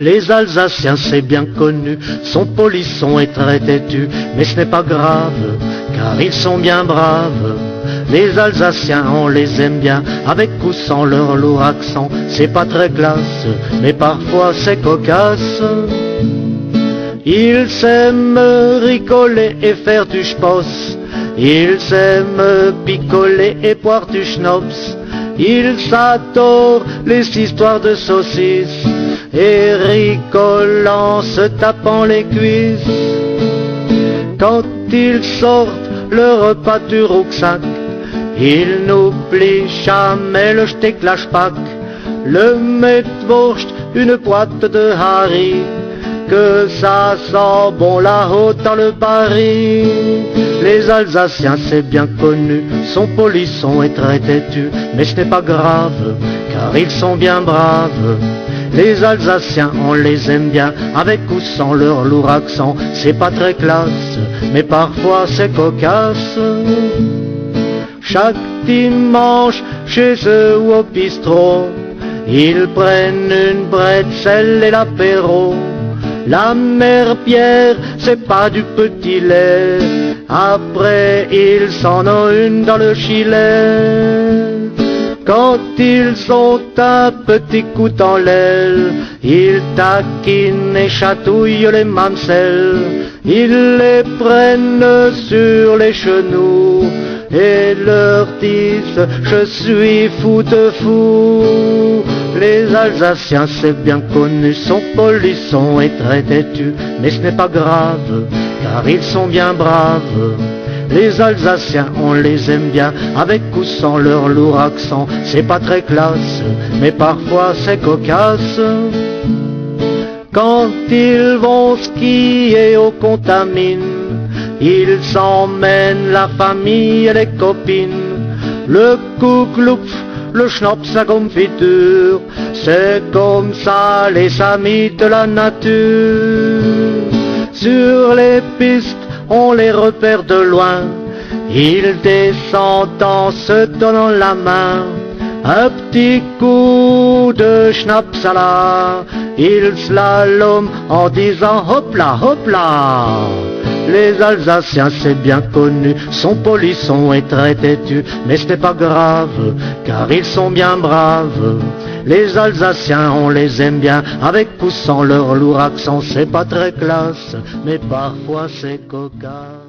Les Alsaciens, c'est bien connu, sont polissons et très têtus, mais ce n'est pas grave, car ils sont bien braves. Les Alsaciens, on les aime bien, avec ou sans leur lourd accent. C'est pas très classe, mais parfois c'est cocasse. Ils s'aiment rigoler et faire du schposs. Ils s'aiment picoler et boire du schnops. Ils s'adorent les histoires de saucisses et rigolent en se tapant les cuisses. Quand ils sortent le repas du rucksack, ils n'oublient jamais le Stecklashpack, le Metwurst, une boîte de Harry, que ça sent bon là-haut dans le baril. Les Alsaciens, c'est bien connu, sont polissons et très têtus, mais ce n'est pas grave, car ils sont bien braves. Les Alsaciens, on les aime bien, avec ou sans leur lourd accent. C'est pas très classe, mais parfois c'est cocasse. Chaque dimanche, chez eux ou au bistrot, ils prennent une bretzel et l'apéro. La mère Pierre, c'est pas du petit lait, après ils s'en ont une dans le gilet. Quand ils ont un petit coup dans l'aile, ils taquinent et chatouillent les mamselles. Ils les prennent sur les genoux et leur disent « Je suis fou de fou ». Les Alsaciens, c'est bien connu, sont polissons et très têtus, mais ce n'est pas grave, car ils sont bien braves. Les Alsaciens, on les aime bien, avec ou sans leur lourd accent. C'est pas très classe, mais parfois c'est cocasse. Quand ils vont skier aux Contamines, ils emmènent la famille et les copines. Le Kuglupf, le schnaps, la confiture, c'est comme ça les amis de la nature. Sur les pistes, on les repère de loin, ils descendent en se donnant la main. Un petit coup de schnapsala, ils slalom en disant hop là, hop là. Les Alsaciens, c'est bien connu, sont polissons et très têtus, mais ce n'est pas grave, car ils sont bien braves. Les Alsaciens, on les aime bien, avec ou sans leur lourd accent. C'est pas très classe, mais parfois c'est cocasse.